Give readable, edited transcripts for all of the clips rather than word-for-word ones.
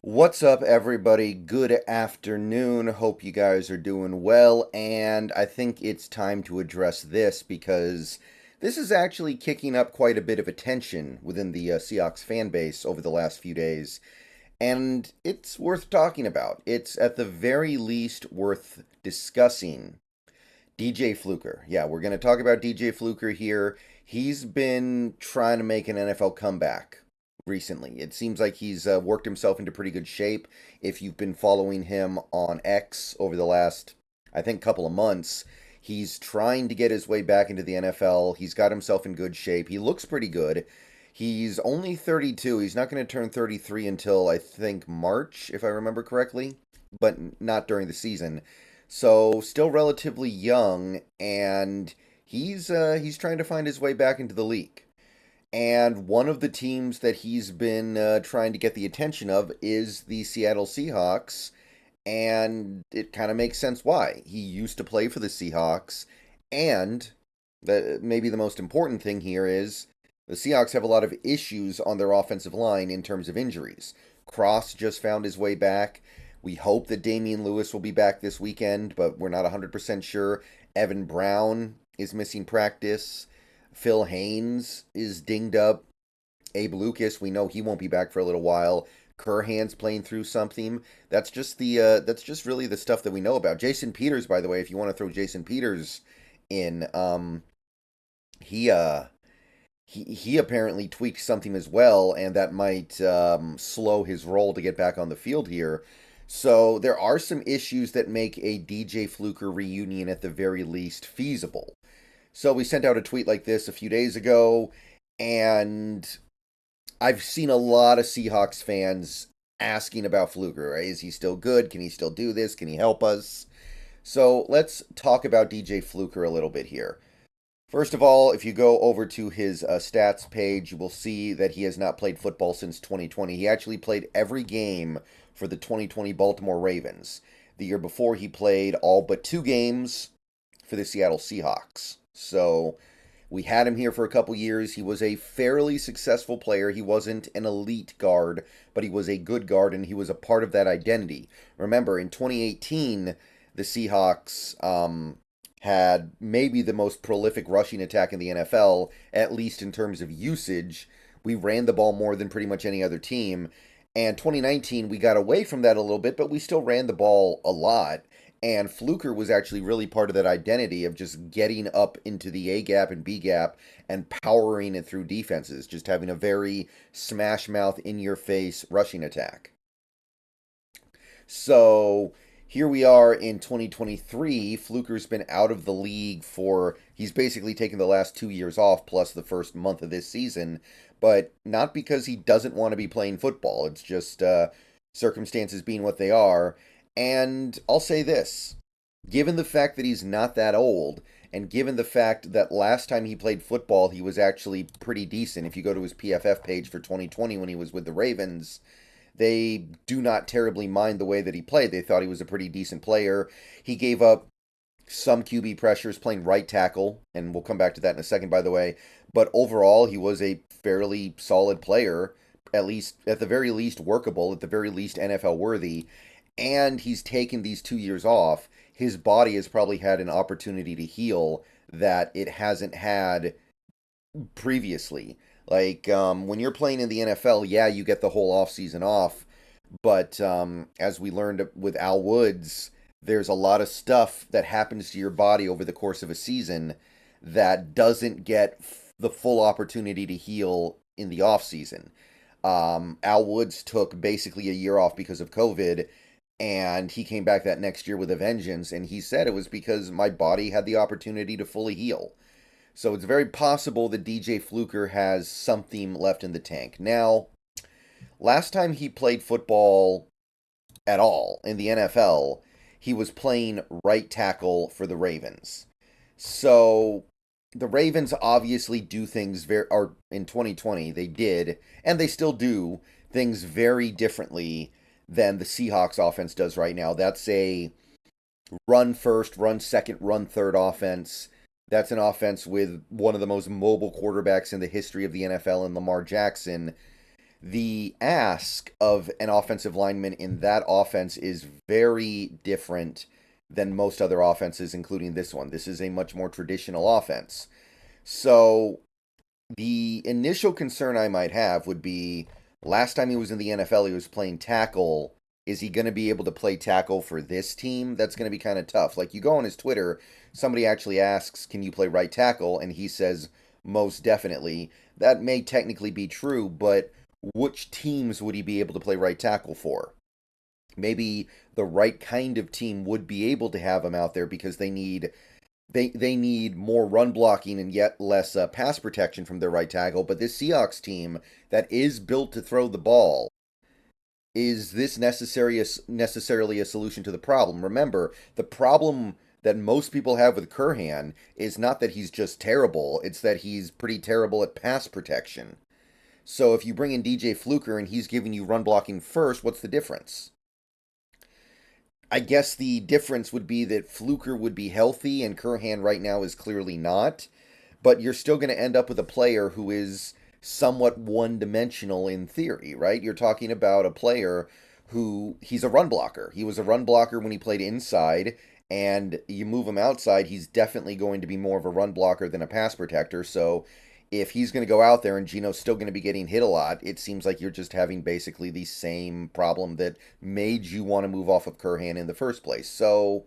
What's up, everybody? Good afternoon. Hope you guys are doing well. And I think it's time to address this because this is actually kicking up quite a bit of attention within the Seahawks fan base over the last few days. And it's worth talking about. It's at the very least worth discussing. DJ Fluker. Yeah, we're going to talk about DJ Fluker here. He's been trying to make an NFL comeback recently. It seems like he's worked himself into pretty good shape. If you've been following him on X over the last, I think, couple of months, he's trying to get his way back into the NFL. He's got himself in good shape. He looks pretty good. He's only 32. He's not going to turn 33 until, I think, March, if I remember correctly, but not during the season. So still relatively young, and he's trying to find his way back into the league. And one of the teams that he's been trying to get the attention of is the Seattle Seahawks, and it kind of makes sense why. He used to play for the Seahawks, and maybe the most important thing here is the Seahawks have a lot of issues on their offensive line in terms of injuries. Cross just found his way back. We hope that Damian Lewis will be back this weekend, but we're not 100% sure. Evan Brown is missing practice. Phil Haynes is dinged up. Abe Lucas, we know he won't be back for a little while. Curhan's playing through something. That's just really the stuff that we know about. Jason Peters, by the way, if you want to throw Jason Peters in, he he apparently tweaked something as well, and that might slow his roll to get back on the field here. So there are some issues that make a DJ Fluker reunion at the very least feasible. So we sent out a tweet like this a few days ago, and I've seen a lot of Seahawks fans asking about Fluker. Right? Is he still good? Can he still do this? Can he help us? So let's talk about DJ Fluker a little bit here. First of all, if you go over to his stats page, you will see that he has not played football since 2020. He actually played every game for the 2020 Baltimore Ravens. The year before, he played all but 2 games for the Seattle Seahawks. So we had him here for a couple years. He was a fairly successful player. He wasn't an elite guard, but he was a good guard, and he was a part of that identity. Remember, in 2018, the Seahawks had maybe the most prolific rushing attack in the NFL, at least in terms of usage. We ran the ball more than pretty much any other team. And 2019, we got away from that a little bit, but we still ran the ball a lot. And Fluker was actually really part of that identity of just getting up into the A gap and B gap and powering it through defenses, just having a very smash mouth, in your face rushing attack. So here we are in 2023. Fluker's been out of the league he's basically taken the last 2 years off plus the first month of this season, but not because he doesn't want to be playing football. It's just circumstances being what they are. And I'll say this, given the fact that he's not that old, and given the fact that last time he played football, he was actually pretty decent. If you go to his PFF page for 2020 when he was with the Ravens, they do not terribly mind the way that he played. They thought he was a pretty decent player. He gave up some QB pressures playing right tackle, and we'll come back to that in a second, by the way. But overall, he was a fairly solid player, at the very least workable, at the very least NFL worthy. And he's taken these 2 years off. His body has probably had an opportunity to heal that it hasn't had previously. Like, when you're playing in the NFL, yeah, you get the whole offseason off. But as we learned with Al Woods, there's a lot of stuff that happens to your body over the course of a season that doesn't get the full opportunity to heal in the offseason. Al Woods took basically a year off because of COVID, and he came back that next year with a vengeance, and he said it was because my body had the opportunity to fully heal. So it's very possible that DJ Fluker has something left in the tank. Now, last time he played football at all in the NFL, he was playing right tackle for the Ravens. So the Ravens obviously do things or in 2020 they did, and they still do things very differently than the Seahawks offense does right now. That's a run first, run second, run third offense. That's an offense with one of the most mobile quarterbacks in the history of the NFL in Lamar Jackson. The ask of an offensive lineman in that offense is very different than most other offenses, including this one. This is a much more traditional offense. So the initial concern I might have would be last time he was in the NFL, he was playing tackle. Is he going to be able to play tackle for this team? That's going to be kind of tough. Like, you go on his Twitter, somebody actually asks, can you play right tackle? And he says, most definitely. That may technically be true, but which teams would he be able to play right tackle for? Maybe the right kind of team would be able to have him out there because they need more run blocking and yet less pass protection from their right tackle. But this Seahawks team that is built to throw the ball, is this necessarily a solution to the problem? Remember, the problem that most people have with Krivoshein is not that he's just terrible, it's that he's pretty terrible at pass protection. So if you bring in DJ Fluker and he's giving you run blocking first, what's the difference? I guess the difference would be that Fluker would be healthy and Krivoshein right now is clearly not. But you're still going to end up with a player who is somewhat one-dimensional in theory, right? You're talking about a player who, he's a run blocker. He was a run blocker when he played inside, and you move him outside, he's definitely going to be more of a run blocker than a pass protector. So if he's going to go out there and Gino's still going to be getting hit a lot, it seems like you're just having basically the same problem that made you want to move off of Krivoshein in the first place. So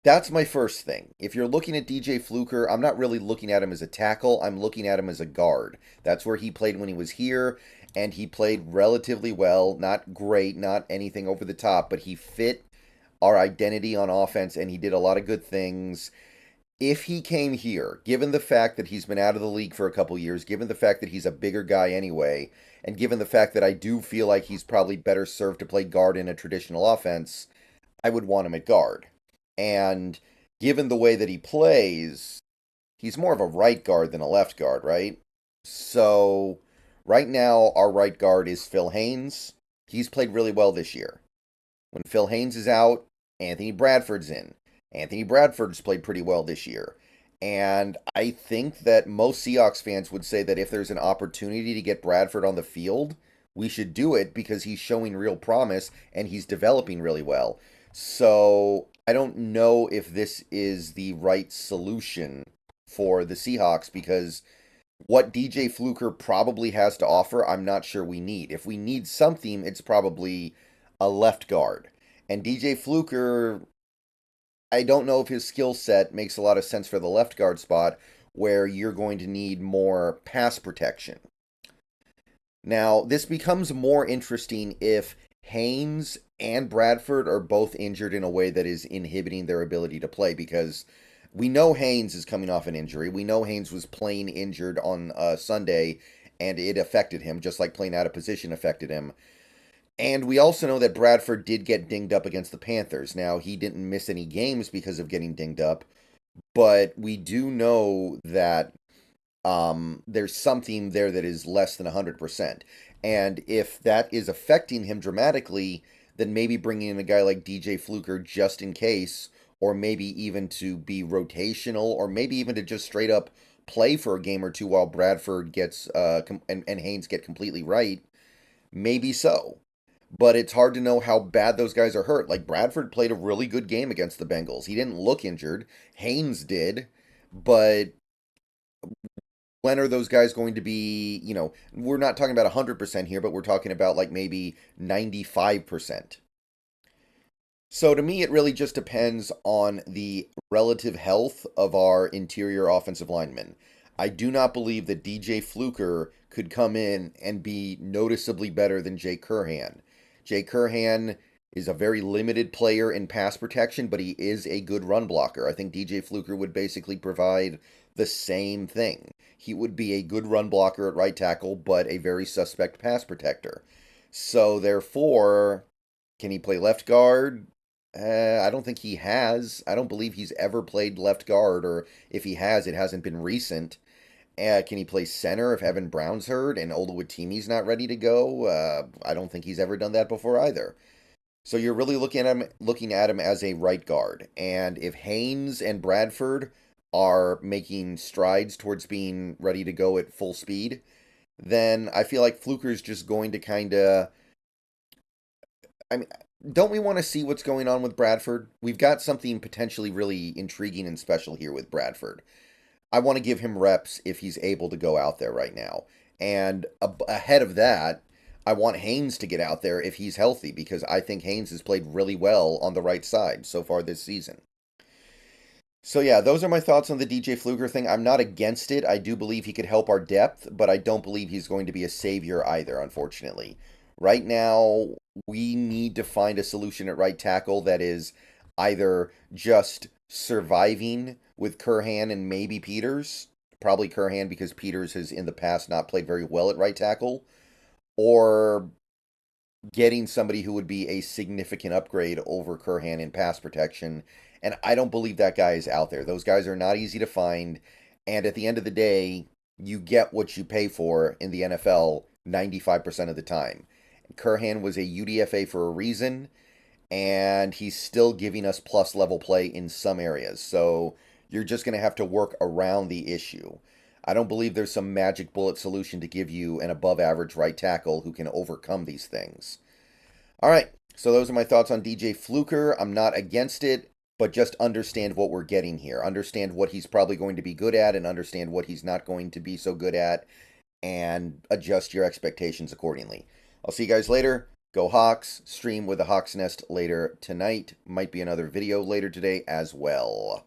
that's my first thing. If you're looking at DJ Fluker, I'm not really looking at him as a tackle. I'm looking at him as a guard. That's where he played when he was here, and he played relatively well. Not great, not anything over the top, but he fit our identity on offense, and he did a lot of good things. If he came here, given the fact that he's been out of the league for a couple years, given the fact that he's a bigger guy anyway, and given the fact that I do feel like he's probably better served to play guard in a traditional offense, I would want him at guard. And given the way that he plays, he's more of a right guard than a left guard, right? So right now, our right guard is Phil Haynes. He's played really well this year. When Phil Haynes is out, Anthony Bradford's in. Anthony Bradford's played pretty well this year. And I think that most Seahawks fans would say that if there's an opportunity to get Bradford on the field, we should do it because he's showing real promise and he's developing really well. So I don't know if this is the right solution for the Seahawks because what DJ Fluker probably has to offer, I'm not sure we need. If we need something, it's probably a left guard. And DJ Fluker, I don't know if his skill set makes a lot of sense for the left guard spot where you're going to need more pass protection. Now, this becomes more interesting if Haynes and Bradford are both injured in a way that is inhibiting their ability to play because we know Haynes is coming off an injury. We know Haynes was playing injured on Sunday and it affected him, just like playing out of position affected him. And we also know that Bradford did get dinged up against the Panthers. Now, he didn't miss any games because of getting dinged up, but we do know that there's something there that is less than 100%. And if that is affecting him dramatically, then maybe bringing in a guy like DJ Fluker just in case, or maybe even to be rotational, or maybe even to just straight up play for a game or two while Bradford gets and Haynes get completely right, maybe so. But it's hard to know how bad those guys are hurt. Like, Bradford played a really good game against the Bengals. He didn't look injured. Haynes did. But when are those guys going to be, we're not talking about 100% here, but we're talking about like maybe 95%. So to me, it really just depends on the relative health of our interior offensive linemen. I do not believe that DJ Fluker could come in and be noticeably better than Jake Krivoshein. Jake Krivoshein is a very limited player in pass protection, but he is a good run blocker. I think DJ Fluker would basically provide the same thing. He would be a good run blocker at right tackle, but a very suspect pass protector. Therefore, can he play left guard? I don't think he has. I don't believe he's ever played left guard, or if he has, it hasn't been recent. Can he play center if Evan Brown's hurt and Oluwatimi's not ready to go? I don't think he's ever done that before either. So you're really looking at him as a right guard. And if Haynes and Bradford are making strides towards being ready to go at full speed, then I feel like Fluker's just going to kind of. I mean, don't we want to see what's going on with Bradford? We've got something potentially really intriguing and special here with Bradford. I want to give him reps if he's able to go out there right now. And ahead of that, I want Haynes to get out there if he's healthy because I think Haynes has played really well on the right side so far this season. So yeah, those are my thoughts on the DJ Fluker thing. I'm not against it. I do believe he could help our depth, but I don't believe he's going to be a savior either, unfortunately. Right now, we need to find a solution at right tackle that is either just surviving with Curhan and maybe Peters, probably Curhan because Peters has in the past not played very well at right tackle, or getting somebody who would be a significant upgrade over Curhan in pass protection. And I don't believe that guy is out there. Those guys are not easy to find. And at the end of the day, you get what you pay for in the NFL 95% of the time. Curhan was a UDFA for a reason, and he's still giving us plus level play in some areas. So you're just going to have to work around the issue. I don't believe there's some magic bullet solution to give you an above average right tackle who can overcome these things. All right, so those are my thoughts on DJ Fluker. I'm not against it, but just understand what we're getting here. Understand what he's probably going to be good at and understand what he's not going to be so good at and adjust your expectations accordingly. I'll see you guys later. Go Hawks. Stream with the Hawks Nest later tonight. Might be another video later today as well.